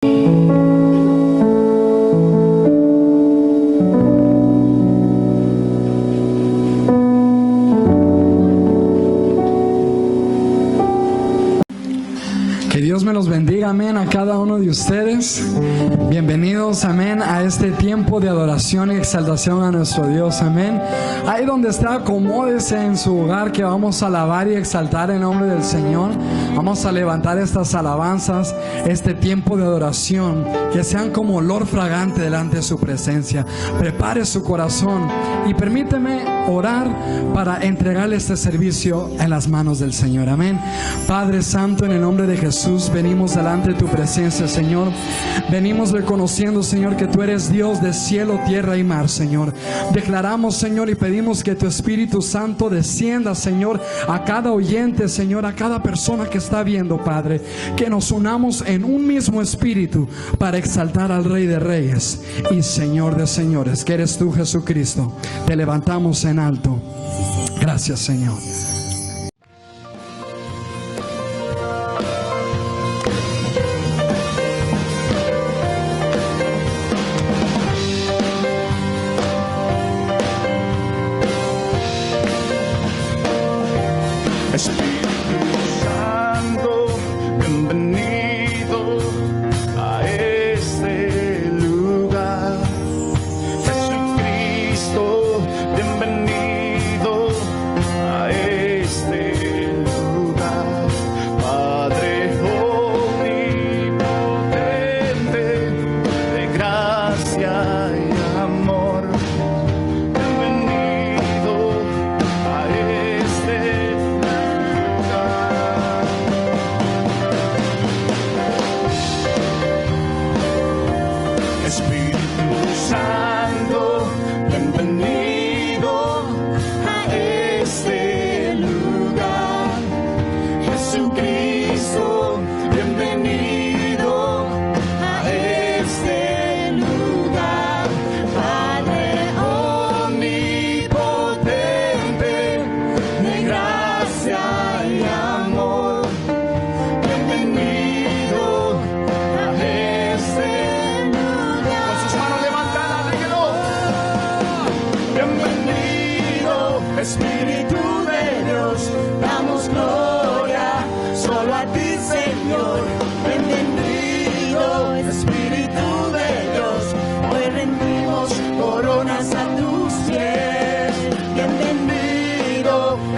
Que Dios me los bendiga, amén, a cada uno de ustedes. Bienvenidos, amén, a este tiempo de adoración y exaltación a nuestro Dios, amén. Ahí donde está, acomódese en su hogar, que vamos a alabar y exaltar el nombre del Señor. Vamos a levantar estas alabanzas, este tiempo de adoración, que sean como olor fragante delante de su presencia. Prepare su corazón y permíteme orar para entregarle este servicio en las manos del Señor, amén. Padre Santo, en el nombre de Jesús, venimos delante de tu presencia, Señor. Venimos reconociendo, Señor, que tú eres Dios de cielo, tierra y mar, Señor. Declaramos, Señor, y pedimos que tu Espíritu Santo descienda, Señor, a cada oyente, Señor, a cada persona que está viendo, Padre. Que nos unamos en un mismo espíritu para exaltar al Rey de Reyes y Señor de Señores, que eres tú, Jesucristo. Te levantamos en alto. Gracias, Señor.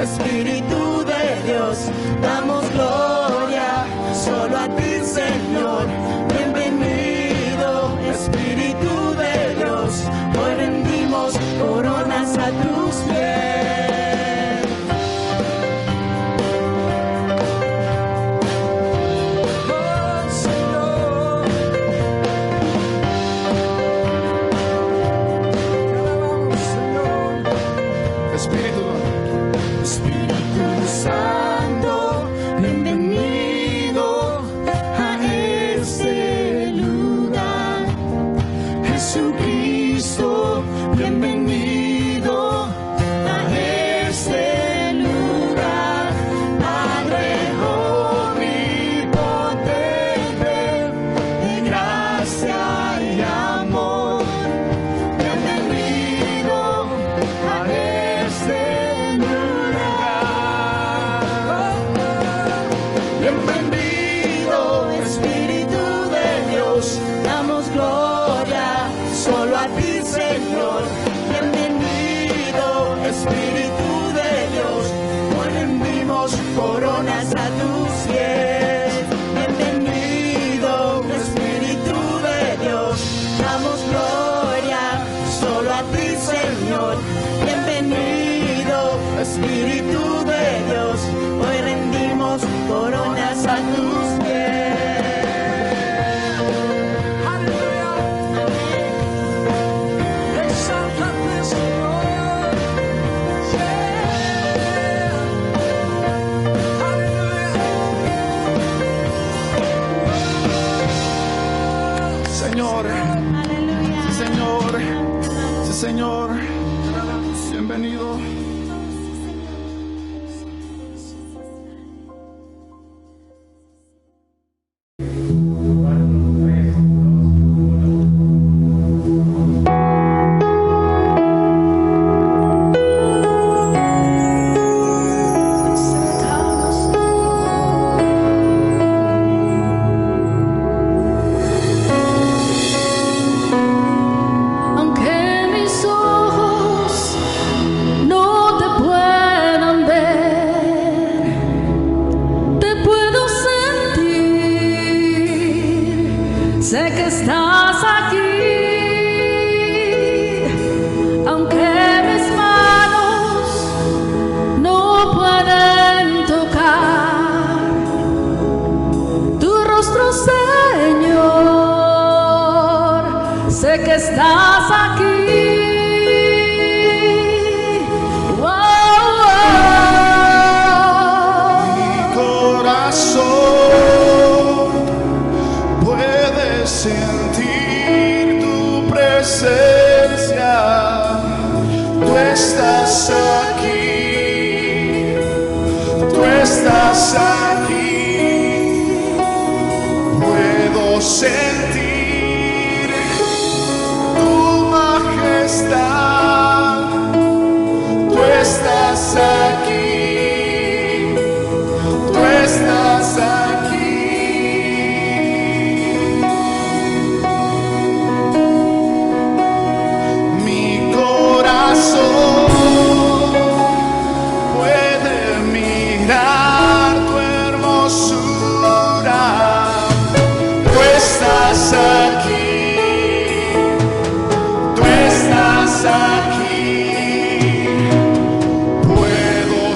Espíritu de Dios, damos gloria solo a ti, Señor. Bienvenido, Espíritu de Dios, hoy rendimos coronas a tus pies. Oh, Señor. Te alabamos, Señor. Espíritu Santo, bienvenido a este lugar. Jesucristo, bienvenido a este lugar. Padre omnipotente, de gracia y amor, bienvenido a este lugar. Bienvenido, Espíritu de Dios, damos gloria solo a ti, Señor. Bienvenido, Espíritu de Dios, hoy rendimos coronas a tus pies. Bienvenido, Espíritu de Dios, damos gloria solo a ti, Señor. Bienvenido, Espíritu de Dios, hoy rendimos coronas a tus pies. Aleluya. Exáltate, Señor. Aleluya. Señor. Aleluya. Sí, Señor. Sí, Señor. Bienvenido. Sé que estás aquí, aunque mis manos no pueden tocar tu rostro, Señor. Sé que estás aquí. Sentir tu presencia, tú estás aquí, tú estás aquí. Puedo sentir tu majestad, tú estás aquí, tú estás aquí. Puedo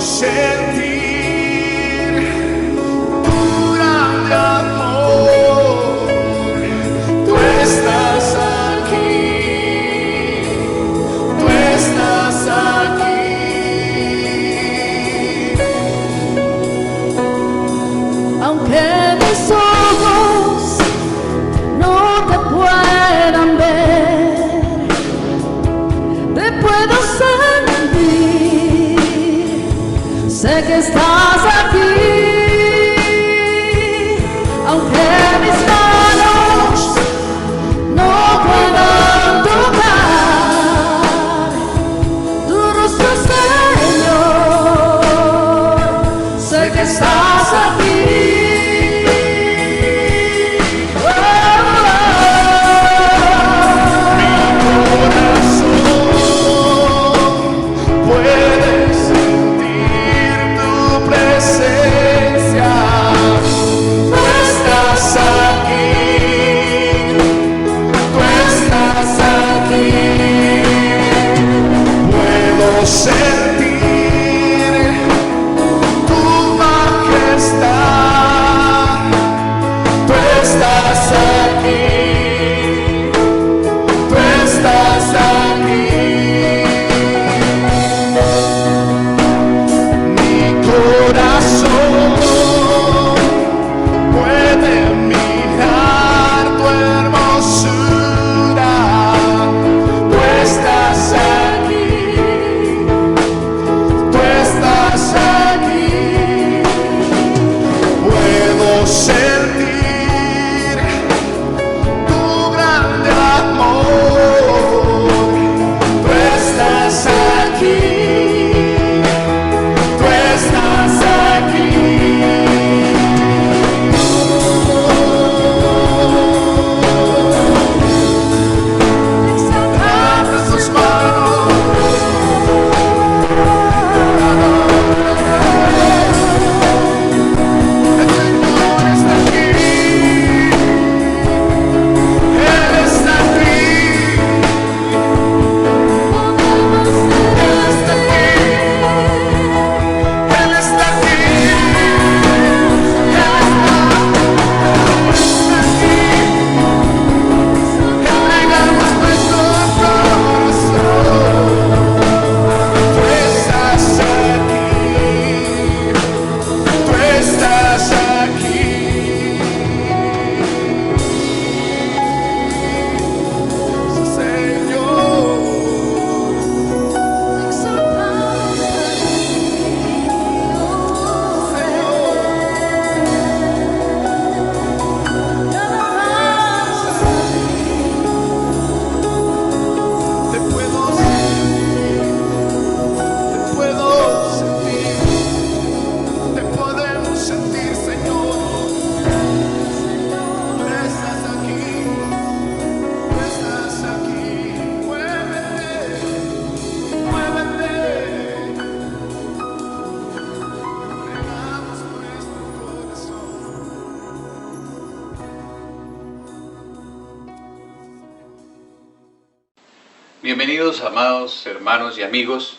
Bienvenidos, amados hermanos y amigos.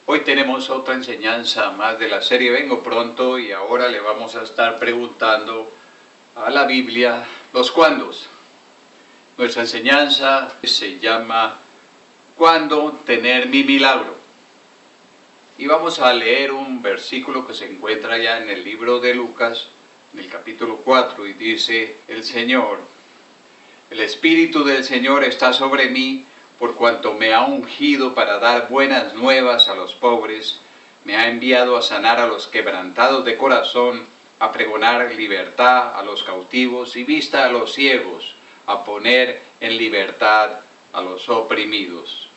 Hoy tenemos otra enseñanza más de la serie Vengo Pronto y ahora le vamos a estar preguntando a la Biblia los cuándos. Nuestra enseñanza se llama ¿Cuándo tener mi milagro? Y vamos a leer un versículo que se encuentra ya en el libro de Lucas, en el capítulo 4, y dice el Señor: el Espíritu del Señor está sobre mí, por cuanto me ha ungido para dar buenas nuevas a los pobres, me ha enviado a sanar a los quebrantados de corazón, a pregonar libertad a los cautivos y vista a los ciegos, a poner en libertad a los oprimidos.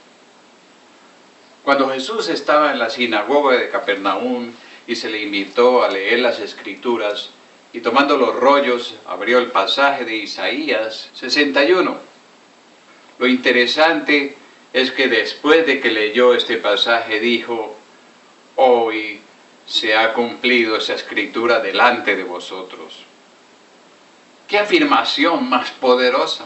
Cuando Jesús estaba en la sinagoga de Capernaum y se le invitó a leer las Escrituras, y tomando los rollos abrió el pasaje de Isaías 61. Lo interesante es que después de que leyó este pasaje dijo: hoy se ha cumplido esa escritura delante de vosotros. ¡Qué afirmación más poderosa!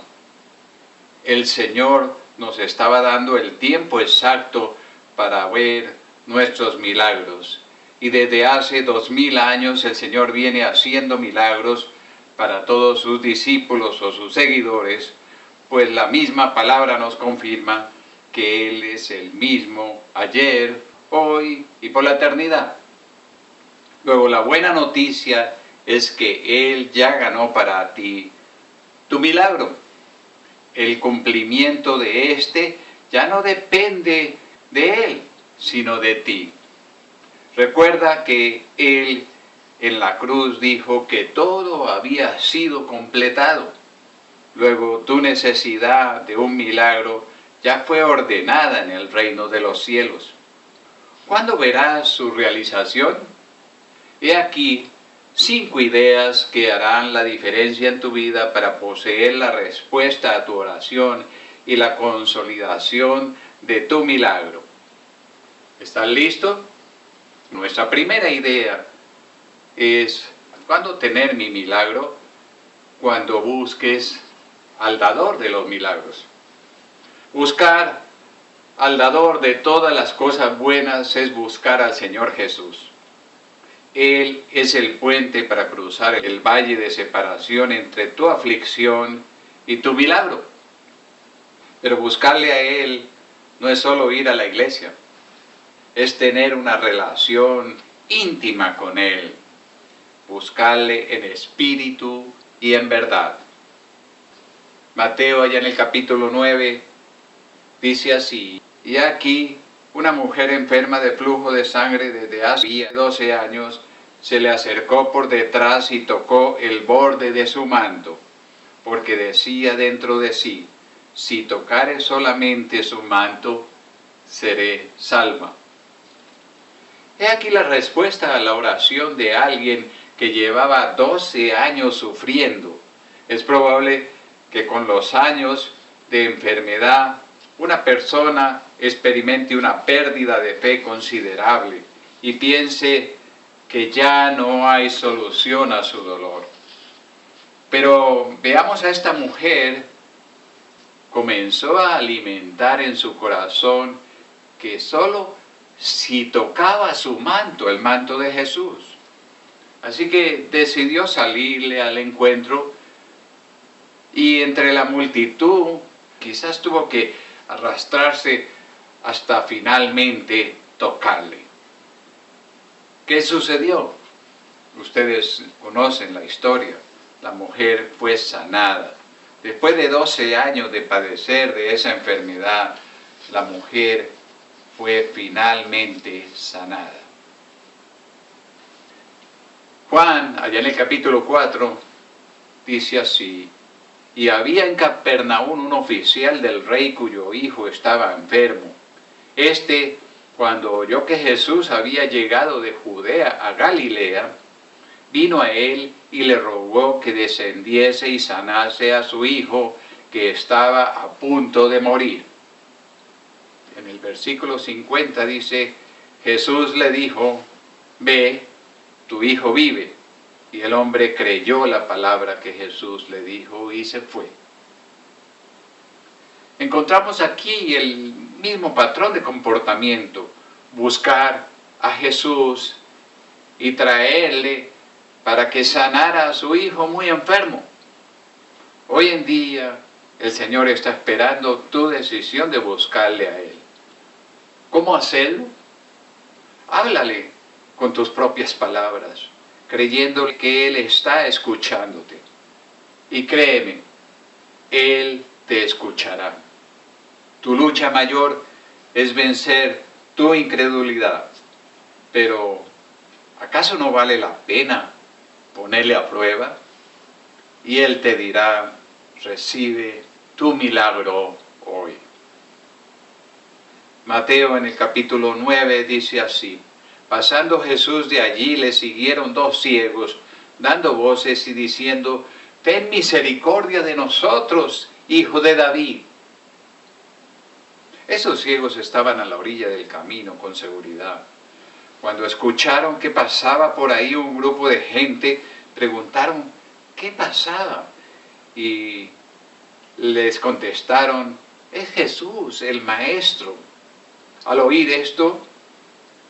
El Señor nos estaba dando el tiempo exacto para ver nuestros milagros. Y desde hace 2000 años el Señor viene haciendo milagros para todos sus discípulos o sus seguidores, pues la misma palabra nos confirma que Él es el mismo ayer, hoy y por la eternidad. Luego, la buena noticia es que Él ya ganó para ti tu milagro. El cumplimiento de este ya no depende de Él, sino de ti. Recuerda que Él en la cruz dijo que todo había sido completado. Luego, tu necesidad de un milagro ya fue ordenada en el reino de los cielos. ¿Cuándo verás su realización? He aquí 5 ideas que harán la diferencia en tu vida para poseer la respuesta a tu oración y la consolidación de tu milagro. ¿Estás listo? Nuestra primera idea es: ¿cuándo tener mi milagro? Cuando busques al dador de los milagros. Buscar al dador de todas las cosas buenas es buscar al Señor Jesús. Él es el puente para cruzar el valle de separación entre tu aflicción y tu milagro. Pero buscarle a Él no es solo ir a la iglesia, es tener una relación íntima con Él. Buscarle en espíritu y en verdad. Mateo, allá en el capítulo 9, dice así: y aquí una mujer enferma de flujo de sangre desde hace 12 años se le acercó por detrás y tocó el borde de su manto, porque decía dentro de sí: si tocare solamente su manto, seré salva. He aquí la respuesta a la oración de alguien que llevaba 12 años sufriendo. Es probable que con los años de enfermedad una persona experimente una pérdida de fe considerable y piense que ya no hay solución a su dolor. Pero veamos a esta mujer. Comenzó a alimentar en su corazón que solo si tocaba su manto, el manto de Jesús. Así que decidió salirle al encuentro, y entre la multitud quizás tuvo que arrastrarse hasta finalmente tocarle. ¿Qué sucedió? Ustedes conocen la historia. La mujer fue sanada. Después de 12 años de padecer de esa enfermedad, la mujer fue finalmente sanada. Juan, allá en el capítulo 4, dice así: y había en Capernaum un oficial del rey cuyo hijo estaba enfermo. Cuando oyó que Jesús había llegado de Judea a Galilea, vino a él y le rogó que descendiese y sanase a su hijo, que estaba a punto de morir. En el versículo 50 dice: Jesús le dijo: ve, tu hijo vive. Y el hombre creyó la palabra que Jesús le dijo y se fue. encontramos aquí el mismo patrón de comportamiento, buscar a Jesús y traerle para que sanara a su hijo muy enfermo. Hoy en día el Señor está esperando tu decisión de buscarle a Él. ¿Cómo hacerlo? Háblale con tus propias palabras, creyendo que Él está escuchándote. Y créeme, Él te escuchará. Tu lucha mayor es vencer tu incredulidad. Pero, ¿acaso no vale la pena ponerle a prueba? Y Él te dirá, recibe tu milagro hoy. Mateo en el capítulo 9 dice así: pasando Jesús de allí, le siguieron 2 ciegos, dando voces y diciendo: ten misericordia de nosotros, hijo de David. Esos ciegos estaban a la orilla del camino con seguridad. Cuando escucharon que pasaba por ahí un grupo de gente, preguntaron qué pasaba. Y les contestaron: es Jesús, el Maestro. Al oír esto,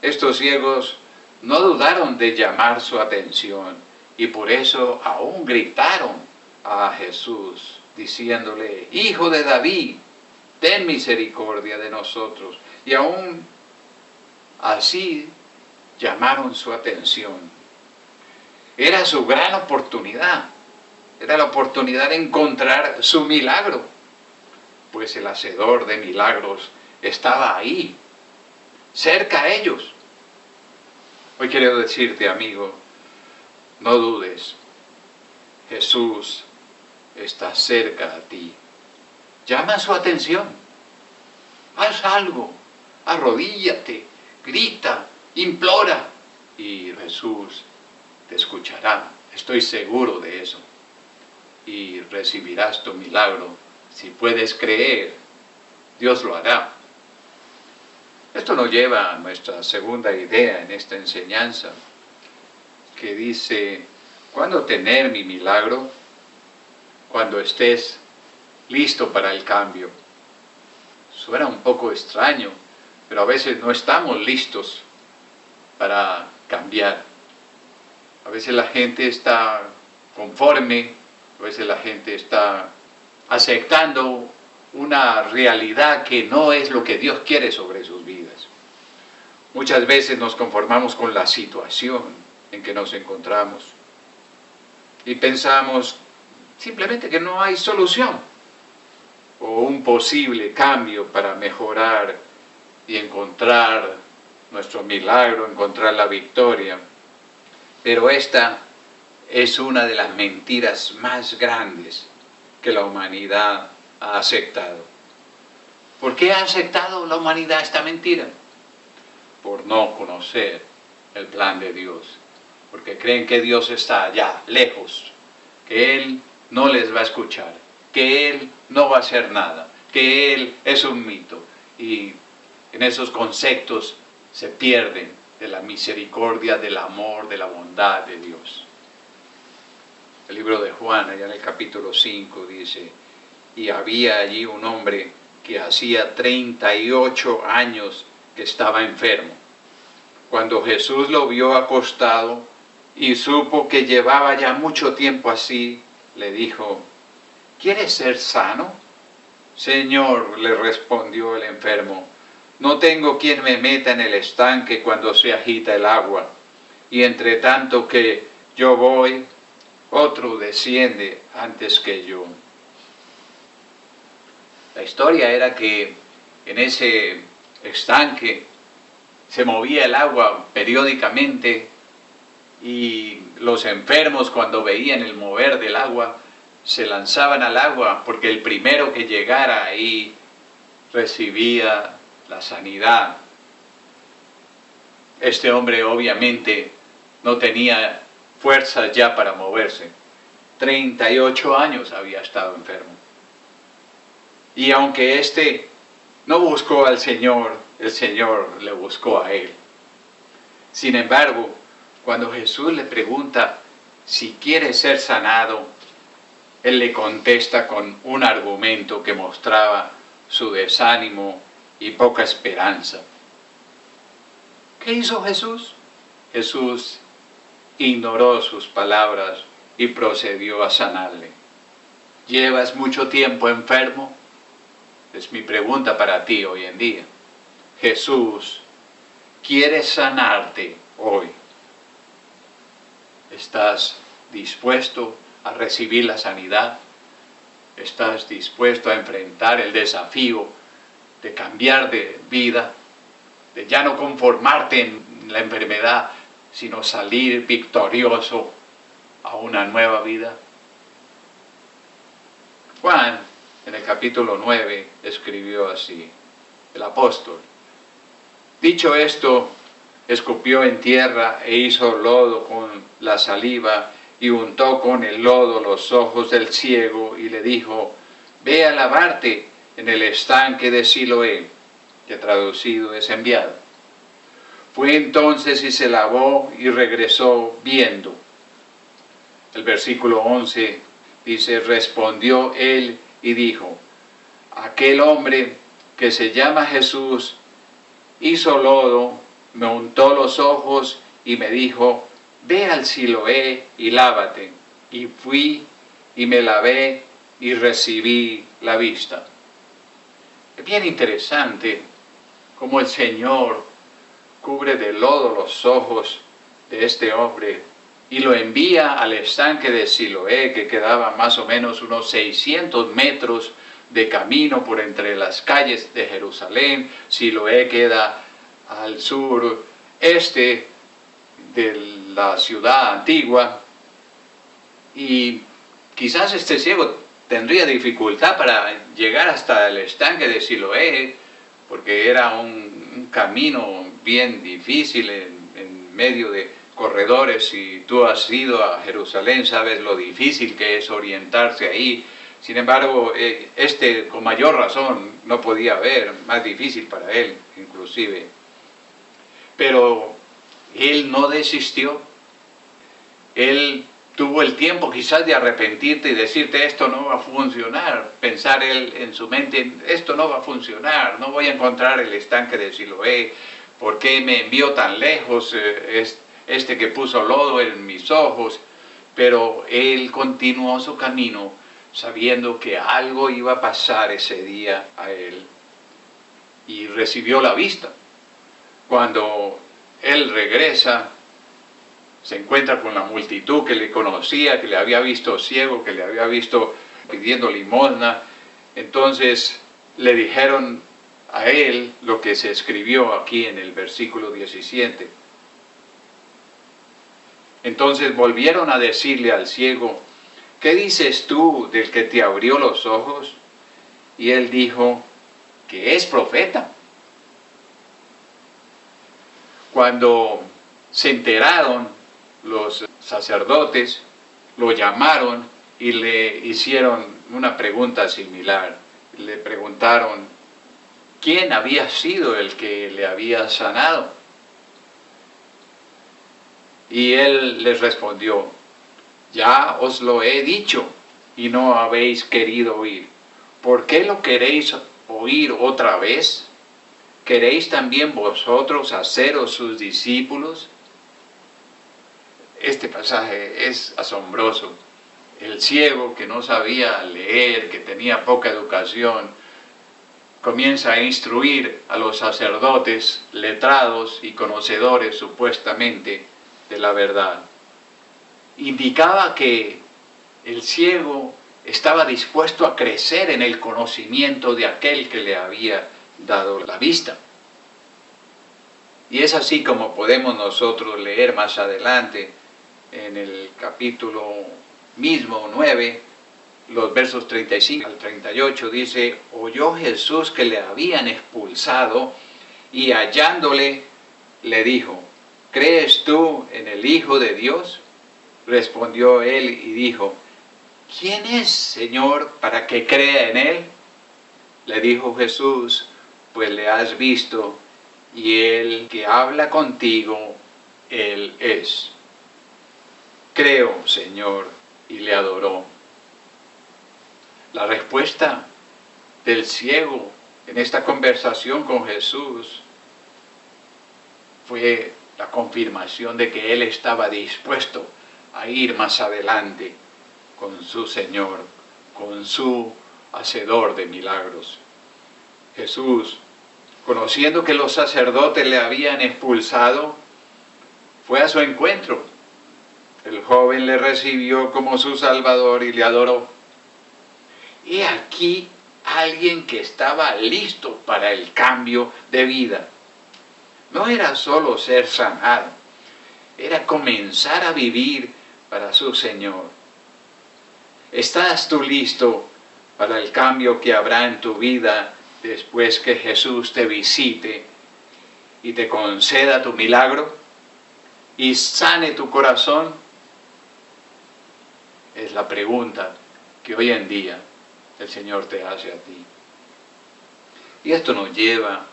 estos ciegos no dudaron de llamar su atención y por eso aún gritaron a Jesús, diciéndole: Hijo de David, ten misericordia de nosotros. Y aún así llamaron su atención. Era su gran oportunidad. Era la oportunidad de encontrar su milagro, pues el hacedor de milagros estaba ahí, cerca a ellos. Hoy quiero decirte, amigo, no dudes. Jesús está cerca a ti. Llama su atención. Haz algo. Arrodíllate, grita, implora. Y Jesús te escuchará. Estoy seguro de eso. Y recibirás tu milagro. Si puedes creer, Dios lo hará. Esto nos lleva a nuestra segunda idea en esta enseñanza, que dice: ¿cuándo tener mi milagro? Cuando estés listo para el cambio. Suena un poco extraño, pero a veces no estamos listos para cambiar. A veces la gente está conforme, a veces la gente está aceptando una realidad que no es lo que Dios quiere sobre sus vidas. Muchas veces nos conformamos con la situación en que nos encontramos y pensamos simplemente que no hay solución o un posible cambio para mejorar y encontrar nuestro milagro, encontrar la victoria. Pero esta es una de las mentiras más grandes que la humanidad ha aceptado. ¿Por qué ha aceptado la humanidad esta mentira? Por no conocer el plan de Dios. Porque creen que Dios está allá, lejos, que Él no les va a escuchar, que Él no va a hacer nada, que Él es un mito. Y en esos conceptos se pierden de la misericordia, del amor, de la bondad de Dios. El libro de Juan, allá en el capítulo 5, dice: y había allí un hombre que hacía 38 años que estaba enfermo. Cuando Jesús lo vio acostado y supo que llevaba ya mucho tiempo así, le dijo: ¿quieres ser sano? Señor, le respondió el enfermo, no tengo quien me meta en el estanque cuando se agita el agua, y entre tanto que yo voy, otro desciende antes que yo. La historia era que en ese estanque se movía el agua periódicamente y los enfermos, cuando veían el mover del agua, se lanzaban al agua porque el primero que llegara ahí recibía la sanidad. Este hombre obviamente no tenía fuerzas ya para moverse. 38 años había estado enfermo. Y aunque éste no buscó al Señor, el Señor le buscó a él. Sin embargo, cuando Jesús le pregunta si quiere ser sanado, él le contesta con un argumento que mostraba su desánimo y poca esperanza. ¿Qué hizo Jesús? Jesús ignoró sus palabras y procedió a sanarle. ¿Llevas mucho tiempo enfermo? Es mi pregunta para ti hoy en día. Jesús quiere sanarte hoy. ¿Estás dispuesto a recibir la sanidad? ¿Estás dispuesto a enfrentar el desafío de cambiar de vida? De ya no conformarte en la enfermedad, sino salir victorioso a una nueva vida. Juan, en el capítulo 9, escribió así, el apóstol. Dicho esto, escupió en tierra e hizo lodo con la saliva y untó con el lodo los ojos del ciego y le dijo, ve a lavarte en el estanque de Siloé, que traducido es enviado. Fue entonces y se lavó y regresó viendo. El versículo 11 dice, respondió él y dijo, aquel hombre que se llama Jesús hizo lodo, me untó los ojos y me dijo, ve al Siloé y lávate. Y fui y me lavé y recibí la vista. Es bien interesante cómo el Señor cubre de lodo los ojos de este hombre y lo envía al estanque de Siloé, que quedaba más o menos unos 600 metros de camino por entre las calles de Jerusalén. Siloé queda al sureste de la ciudad antigua, y quizás este ciego tendría dificultad para llegar hasta el estanque de Siloé, porque era un camino bien difícil en medio de corredores. Si tú has ido a Jerusalén, sabes lo difícil que es orientarse ahí. Sin embargo, con mayor razón no podía ver, más difícil para él inclusive. Pero él no desistió. Él tuvo el tiempo quizás de arrepentirte y decirte, esto no va a funcionar. Pensar él en su mente, esto no va a funcionar, no voy a encontrar el estanque de Siloé. ¿Por qué me envió tan lejos este que puso lodo en mis ojos? Pero él continuó su camino sabiendo que algo iba a pasar ese día a él, y recibió la vista. Cuando él regresa, se encuentra con la multitud que le conocía, que le había visto ciego, que le había visto pidiendo limosna. Entonces le dijeron a él lo que se escribió aquí en el versículo 17. Entonces volvieron a decirle al ciego, ¿qué dices tú del que te abrió los ojos? Y él dijo, que es profeta. Cuando se enteraron, los sacerdotes lo llamaron y le hicieron una pregunta similar. Le preguntaron, ¿quién había sido el que le había sanado? Y él les respondió, ya os lo he dicho y no habéis querido oír. ¿Por qué lo queréis oír otra vez? ¿Queréis también vosotros haceros sus discípulos? Este pasaje es asombroso. El ciego, que no sabía leer, que tenía poca educación, comienza a instruir a los sacerdotes letrados y conocedores supuestamente de la verdad. Indicaba que el ciego estaba dispuesto a crecer en el conocimiento de aquel que le había dado la vista. Y es así como podemos nosotros leer más adelante en el capítulo mismo 9, los versos 35 al 38, dice, oyó Jesús que le habían expulsado y hallándole le dijo, ¿crees tú en el Hijo de Dios? Respondió él y dijo, ¿quién es, Señor, para que crea en él? Le dijo Jesús, pues le has visto, y el que habla contigo, él es. Creo, Señor, y le adoró. La respuesta del ciego en esta conversación con Jesús fue la confirmación de que él estaba dispuesto a ir más adelante con su Señor, con su hacedor de milagros. Jesús, conociendo que los sacerdotes le habían expulsado, fue a su encuentro. El joven le recibió como su Salvador y le adoró. Y aquí alguien que estaba listo para el cambio de vida. No era solo ser sanado, era comenzar a vivir para su Señor. ¿Estás tú listo para el cambio que habrá en tu vida después que Jesús te visite y te conceda tu milagro y sane tu corazón? Es la pregunta que hoy en día el Señor te hace a ti. Y esto nos lleva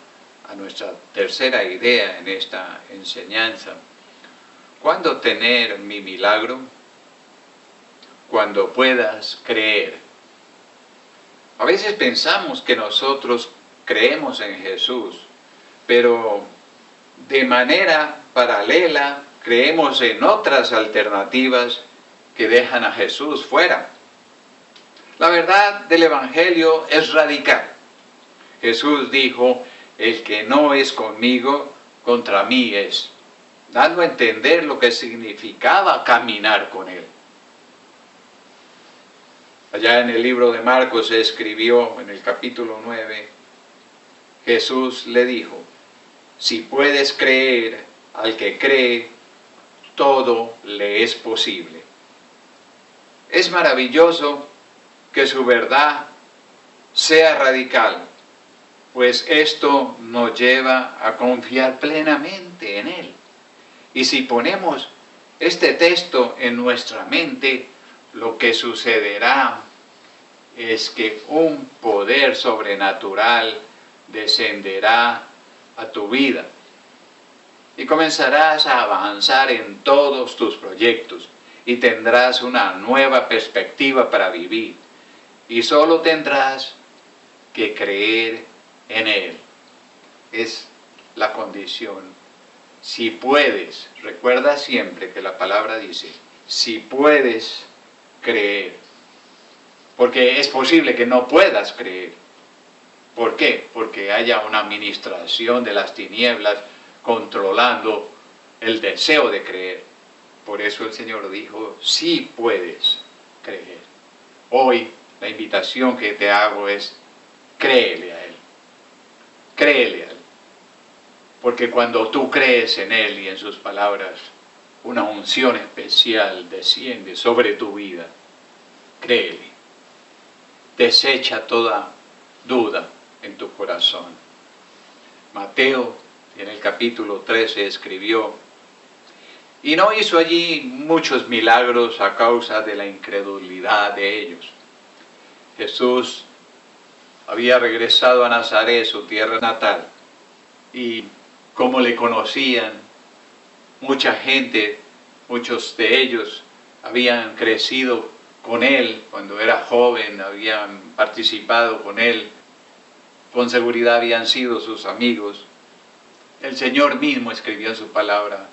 a nuestra tercera idea en esta enseñanza. ¿Cuándo tener mi milagro? Cuando puedas creer. A veces pensamos que nosotros creemos en Jesús, pero de manera paralela creemos en otras alternativas que dejan a Jesús fuera. La verdad del Evangelio es radical. Jesús dijo: el que no es conmigo, contra mí es, dando a entender lo que significaba caminar con Él. Allá en el libro de Marcos se escribió en el capítulo 9, Jesús le dijo: si puedes creer, al que cree, todo le es posible. Es maravilloso que su verdad sea radical, pues esto nos lleva a confiar plenamente en Él. Y si ponemos este texto en nuestra mente, lo que sucederá es que un poder sobrenatural descenderá a tu vida y comenzarás a avanzar en todos tus proyectos y tendrás una nueva perspectiva para vivir y solo tendrás que creer en Él. Es la condición. Si puedes, recuerda siempre que la palabra dice, si puedes creer, porque es posible que no puedas creer. ¿Por qué? Porque haya una administración de las tinieblas controlando el deseo de creer. Por eso el Señor dijo, sí puedes creer. Hoy la invitación que te hago es, créele a Él. Créele a Él. Porque cuando tú crees en Él y en sus palabras, una unción especial desciende sobre tu vida. Créele. Desecha toda duda en tu corazón. Mateo, en el capítulo 13, escribió, y no hizo allí muchos milagros a causa de la incredulidad de ellos. Jesús había regresado a Nazaret, su tierra natal, y como le conocían, mucha gente, muchos de ellos habían crecido con él cuando era joven, habían participado con él, con seguridad habían sido sus amigos. El Señor mismo escribió en su palabra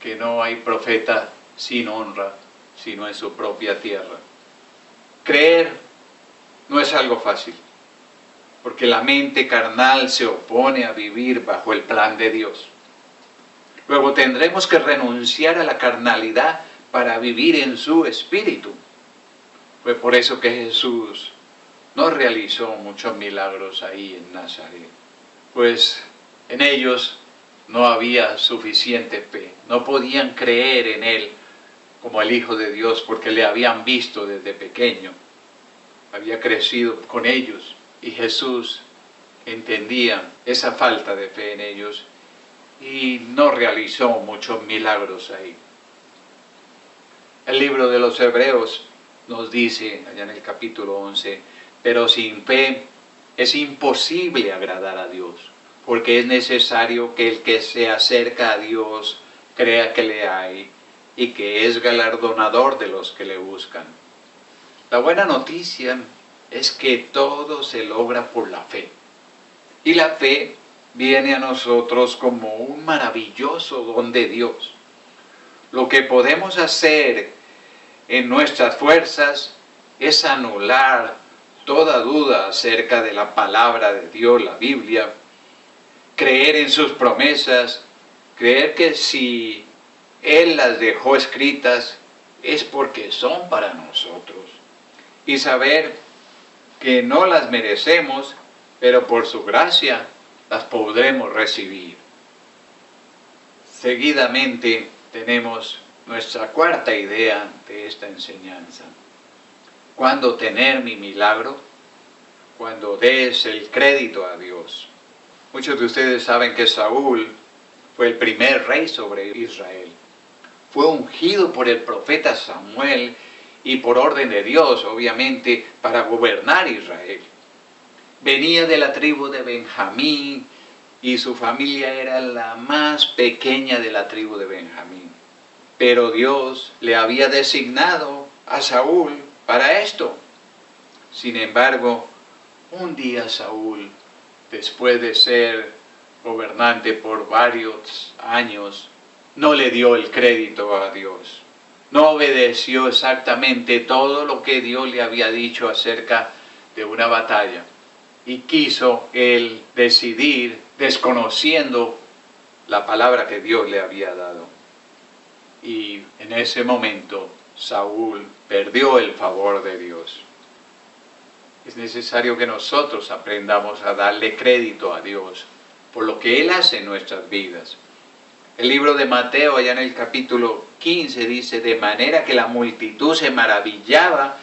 que no hay profeta sin honra, sino en su propia tierra. Creer no es algo fácil, porque la mente carnal se opone a vivir bajo el plan de Dios. Luego tendremos que renunciar a la carnalidad para vivir en su espíritu. Fue por eso que Jesús no realizó muchos milagros ahí en Nazaret, pues en ellos no había suficiente fe, no podían creer en Él como el Hijo de Dios, porque le habían visto desde pequeño, había crecido con ellos, y Jesús entendía esa falta de fe en ellos y no realizó muchos milagros ahí. El libro de los Hebreos nos dice, allá en el capítulo 11, pero sin fe es imposible agradar a Dios, porque es necesario que el que se acerca a Dios crea que le hay y que es galardonador de los que le buscan. La buena noticia es que todo se logra por la fe. Y la fe viene a nosotros como un maravilloso don de Dios. Lo que podemos hacer en nuestras fuerzas es anular toda duda acerca de la palabra de Dios, la Biblia, creer en sus promesas, creer que si Él las dejó escritas es porque son para nosotros, y saber que no las merecemos, pero por su gracia las podremos recibir. Seguidamente tenemos nuestra cuarta idea de esta enseñanza. ¿Cuándo tener mi milagro? Cuando des el crédito a Dios. Muchos de ustedes saben que Saúl fue el primer rey sobre Israel. Fue ungido por el profeta Samuel y por orden de Dios, obviamente, para gobernar Israel. Venía de la tribu de Benjamín y su familia era la más pequeña de la tribu de Benjamín. Pero Dios le había designado a Saúl para esto. Sin embargo, un día Saúl, después de ser gobernante por varios años, no le dio el crédito a Dios. No obedeció exactamente todo lo que Dios le había dicho acerca de una batalla. Y quiso él decidir desconociendo la palabra que Dios le había dado. Y en ese momento Saúl perdió el favor de Dios. Es necesario que nosotros aprendamos a darle crédito a Dios por lo que Él hace en nuestras vidas. El libro de Mateo, allá en el capítulo 15, dice: de manera que la multitud se maravillaba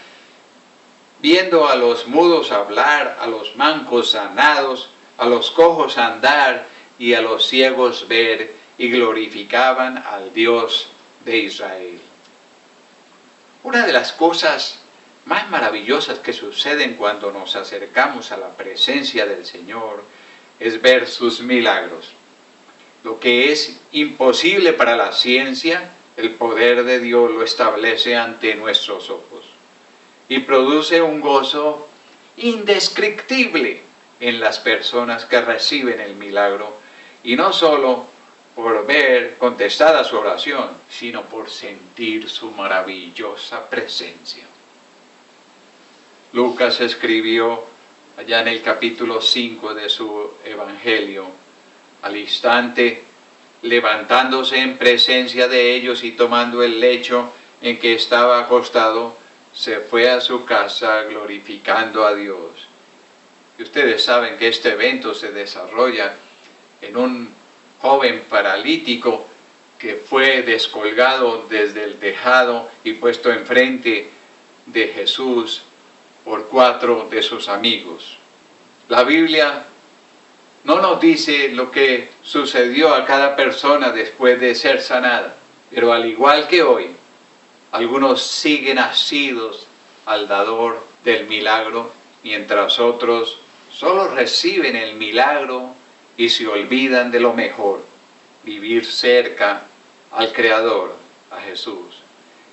viendo a los mudos hablar, a los mancos sanados, a los cojos andar y a los ciegos ver, y glorificaban al Dios de Israel. Una de las cosas más maravillosas que suceden cuando nos acercamos a la presencia del Señor es ver sus milagros. Lo que es imposible para la ciencia, el poder de Dios lo establece ante nuestros ojos y produce un gozo indescriptible en las personas que reciben el milagro, y no solo por ver contestada su oración, sino por sentir su maravillosa presencia. Lucas escribió allá en el capítulo 5 de su Evangelio: al instante, levantándose en presencia de ellos y tomando el lecho en que estaba acostado, se fue a su casa glorificando a Dios. Y ustedes saben que este evento se desarrolla en un joven paralítico que fue descolgado desde el tejado y puesto enfrente de Jesús por 4 de sus amigos. La Biblia no nos dice lo que sucedió a cada persona después de ser sanada, pero al igual que hoy, algunos siguen asidos al dador del milagro, mientras otros solo reciben el milagro y se olvidan de lo mejor: vivir cerca al Creador, a Jesús,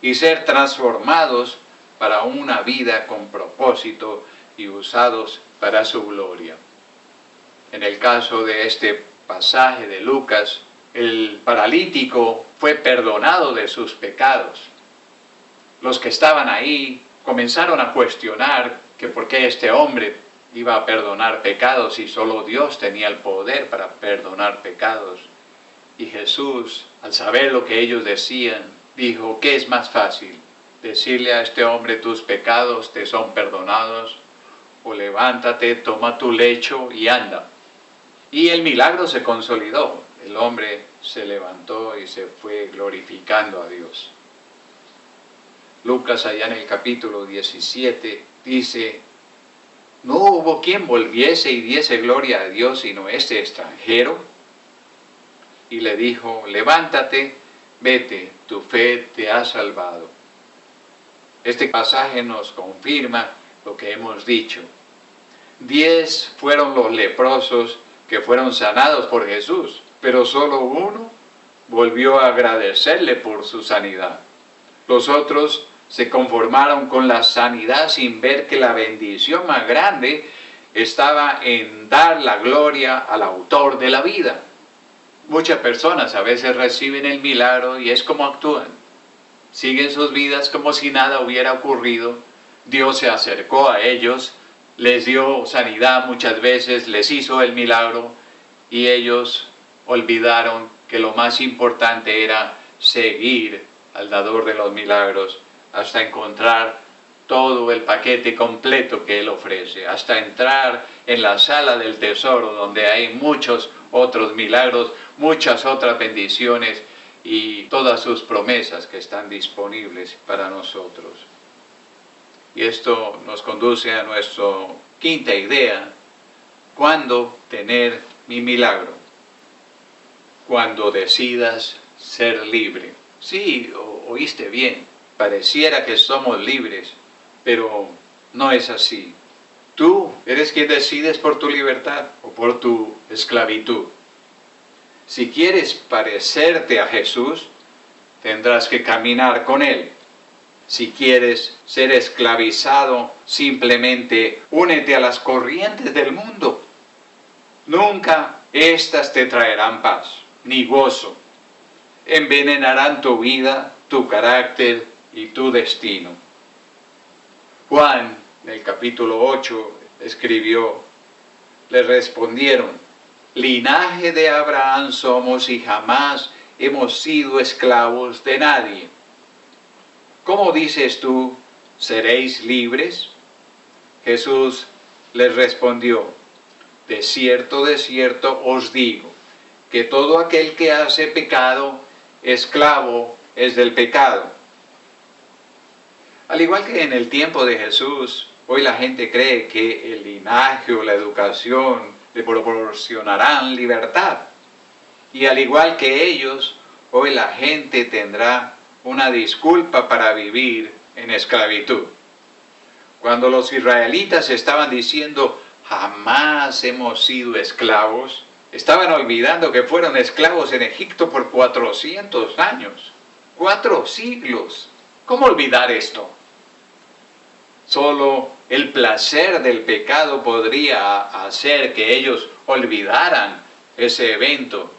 y ser transformados para una vida con propósito y usados para su gloria. En el caso de este pasaje de Lucas, el paralítico fue perdonado de sus pecados. Los que estaban ahí comenzaron a cuestionar que por qué este hombre iba a perdonar pecados y solo Dios tenía el poder para perdonar pecados. Y Jesús, al saber lo que ellos decían, dijo: ¿qué es más fácil? ¿Decirle a este hombre tus pecados te son perdonados? O levántate, toma tu lecho y anda. Y el milagro se consolidó. El hombre se levantó y se fue glorificando a Dios. Lucas, allá en el capítulo 17, dice: no hubo quien volviese y diese gloria a Dios sino este extranjero. Y le dijo: levántate, vete, tu fe te ha salvado. Este pasaje nos confirma lo que hemos dicho. 10 fueron los leprosos que fueron sanados por Jesús, pero solo uno volvió a agradecerle por su sanidad. Los otros se conformaron con la sanidad sin ver que la bendición más grande estaba en dar la gloria al autor de la vida. Muchas personas a veces reciben el milagro y es como actúan. Siguen sus vidas como si nada hubiera ocurrido. Dios se acercó a ellos, les dio sanidad muchas veces, les hizo el milagro y ellos olvidaron que lo más importante era seguir al dador de los milagros hasta encontrar todo el paquete completo que Él ofrece, hasta entrar en la sala del tesoro donde hay muchos otros milagros, muchas otras bendiciones y todas sus promesas que están disponibles para nosotros. Y esto nos conduce a nuestra quinta idea: ¿cuándo tener mi milagro? Cuando decidas ser libre. Sí, oíste bien, pareciera que somos libres, pero no es así. Tú eres quien decides por tu libertad o por tu esclavitud. Si quieres parecerte a Jesús, tendrás que caminar con Él. Si quieres ser esclavizado, simplemente únete a las corrientes del mundo. Nunca éstas te traerán paz ni gozo. Envenenarán tu vida, tu carácter y tu destino. Juan, en el capítulo 8, escribió: le respondieron: linaje de Abraham somos y jamás hemos sido esclavos de nadie. ¿Cómo dices tú, seréis libres? Jesús les respondió: de cierto os digo, que todo aquel que hace pecado, esclavo es del pecado. Al igual que en el tiempo de Jesús, hoy la gente cree que el linaje o la educación le proporcionarán libertad. Y al igual que ellos, hoy la gente tendrá una disculpa para vivir en esclavitud. Cuando los israelitas estaban diciendo jamás hemos sido esclavos, estaban olvidando que fueron esclavos en Egipto por 400 años, 4 siglos. ¿Cómo olvidar esto? Solo el placer del pecado podría hacer que ellos olvidaran ese evento.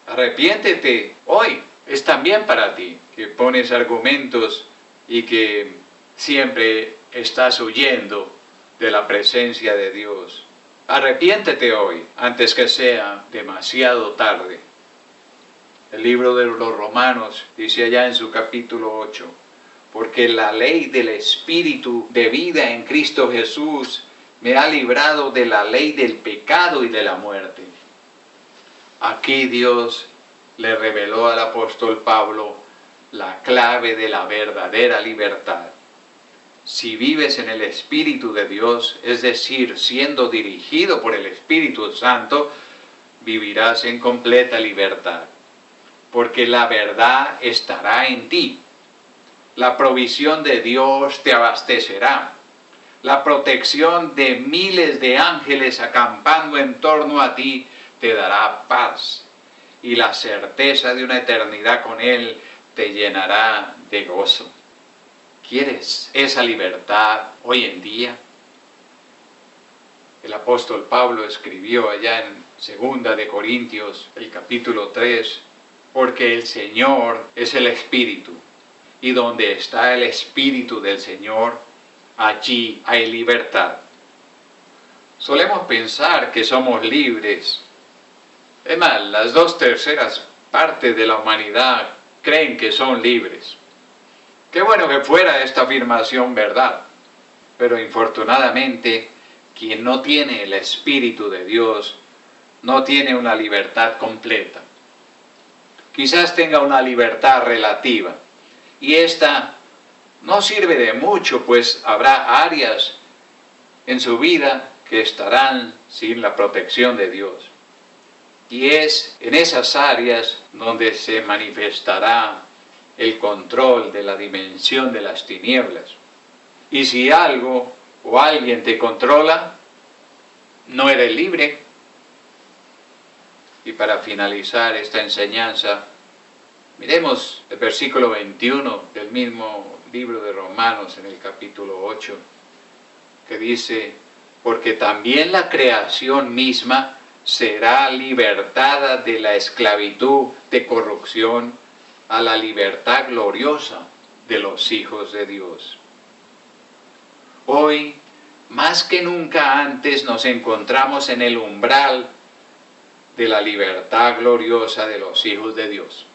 Arrepiéntete hoy, es también para ti, que pones argumentos y que siempre estás huyendo de la presencia de Dios. Arrepiéntete hoy, antes que sea demasiado tarde. El libro de los Romanos dice allá en su capítulo 8, porque la ley del Espíritu de vida en Cristo Jesús me ha librado de la ley del pecado y de la muerte. Aquí Dios le reveló al apóstol Pablo la clave de la verdadera libertad. Si vives en el Espíritu de Dios, es decir, siendo dirigido por el Espíritu Santo, vivirás en completa libertad, porque la verdad estará en ti. La provisión de Dios te abastecerá. La protección de miles de ángeles acampando en torno a ti te dará paz. Y la certeza de una eternidad con Él te llenará de gozo. ¿Quieres esa libertad hoy en día? El apóstol Pablo escribió allá en 2 de Corintios, el capítulo 3, porque el Señor es el Espíritu, y donde está el Espíritu del Señor, allí hay libertad. Solemos pensar que somos libres. Es más, las 2/3 partes de la humanidad creen que son libres. Qué bueno que fuera esta afirmación verdad, pero infortunadamente quien no tiene el Espíritu de Dios no tiene una libertad completa. Quizás tenga una libertad relativa, y esta no sirve de mucho, pues habrá áreas en su vida que estarán sin la protección de Dios. Y es en esas áreas donde se manifestará el control de la dimensión de las tinieblas. Y si algo o alguien te controla, no eres libre. Y para finalizar esta enseñanza, miremos el versículo 21 del mismo libro de Romanos en el capítulo 8, que dice: porque también la creación misma será libertada de la esclavitud de corrupción a la libertad gloriosa de los hijos de Dios. Hoy, más que nunca antes, nos encontramos en el umbral de la libertad gloriosa de los hijos de Dios.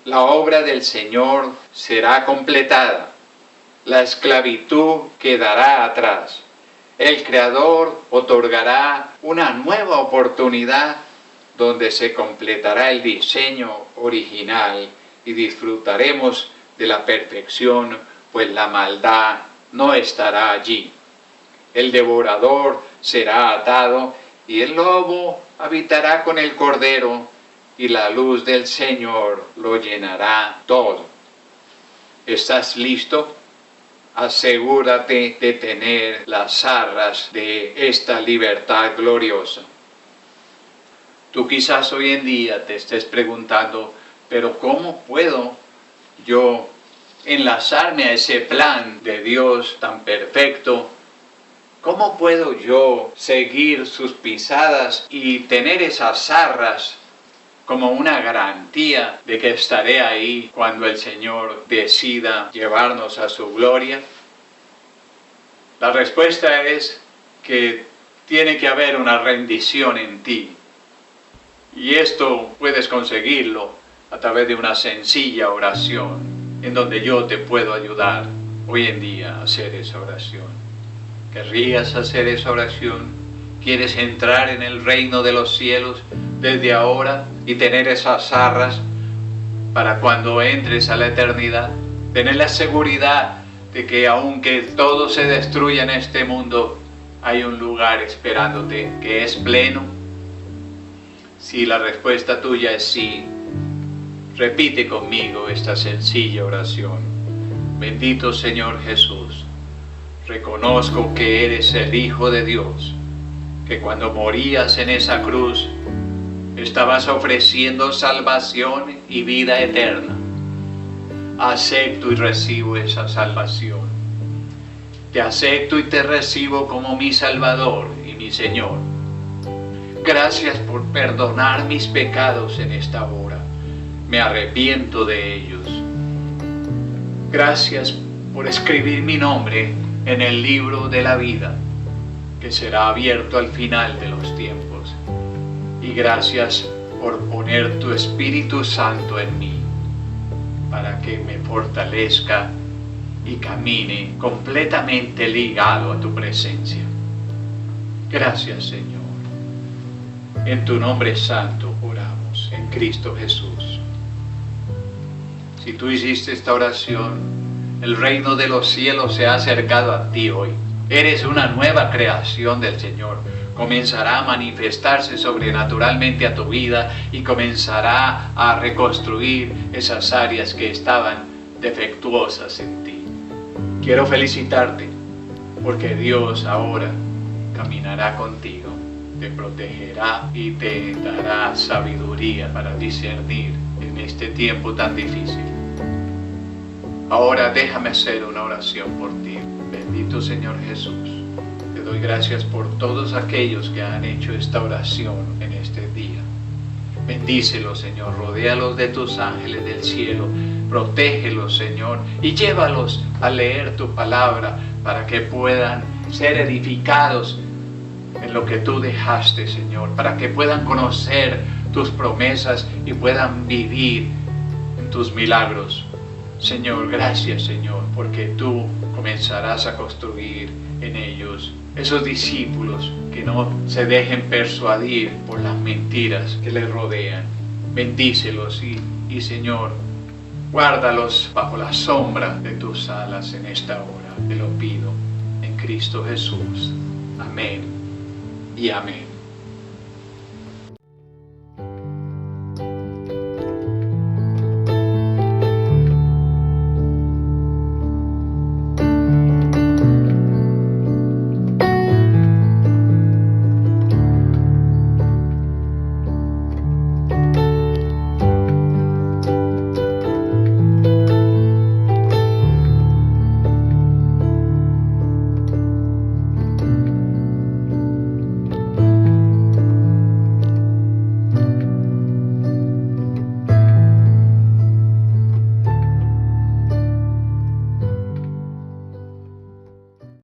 La obra del Señor será completada. La esclavitud quedará atrás. El Creador otorgará una nueva oportunidad donde se completará el diseño original y disfrutaremos de la perfección, pues la maldad no estará allí. El devorador será atado y el lobo habitará con el cordero y la luz del Señor lo llenará todo. ¿Estás listo? Asegúrate de tener las arras de esta libertad gloriosa. Tú quizás hoy en día te estés preguntando, pero ¿cómo puedo yo enlazarme a ese plan de Dios tan perfecto? ¿Cómo puedo yo seguir sus pisadas y tener esas arras como una garantía de que estaré ahí cuando el Señor decida llevarnos a su gloria? La respuesta es que tiene que haber una rendición en ti. Y esto puedes conseguirlo a través de una sencilla oración, en donde yo te puedo ayudar hoy en día a hacer esa oración. ¿Querrías hacer esa oración? ¿Quieres entrar en el reino de los cielos desde ahora y tener esas arras para cuando entres a la eternidad? Tener la seguridad de que aunque todo se destruya en este mundo, hay un lugar esperándote que es pleno. Si la respuesta tuya es sí, repite conmigo esta sencilla oración. Bendito Señor Jesús, reconozco que eres el Hijo de Dios, que cuando morías en esa cruz, estabas ofreciendo salvación y vida eterna. Acepto y recibo esa salvación. Te acepto y te recibo como mi Salvador y mi Señor. Gracias por perdonar mis pecados en esta hora. Me arrepiento de ellos. Gracias por escribir mi nombre en el libro de la vida, que será abierto al final de los tiempos. Y gracias por poner tu Espíritu Santo en mí, para que me fortalezca y camine completamente ligado a tu presencia. Gracias, Señor. En tu nombre santo oramos, en Cristo Jesús. Si tú hiciste esta oración, el reino de los cielos se ha acercado a ti hoy. Eres una nueva creación del Señor. Comenzará a manifestarse sobrenaturalmente a tu vida y comenzará a reconstruir esas áreas que estaban defectuosas en ti. Quiero felicitarte porque Dios ahora caminará contigo, te protegerá y te dará sabiduría para discernir en este tiempo tan difícil. Ahora déjame hacer una oración por ti. Bendito Señor Jesús, te doy gracias por todos aquellos que han hecho esta oración en este día. Bendícelos, Señor, rodéalos de tus ángeles del cielo, protégelos, Señor, y llévalos a leer tu palabra para que puedan ser edificados en lo que tú dejaste, Señor, para que puedan conocer tus promesas y puedan vivir en tus milagros. Señor, gracias, Señor, porque tú comenzarás a construir en ellos esos discípulos que no se dejen persuadir por las mentiras que les rodean. Bendícelos y Señor, guárdalos bajo la sombra de tus alas en esta hora. Te lo pido en Cristo Jesús. Amén y amén.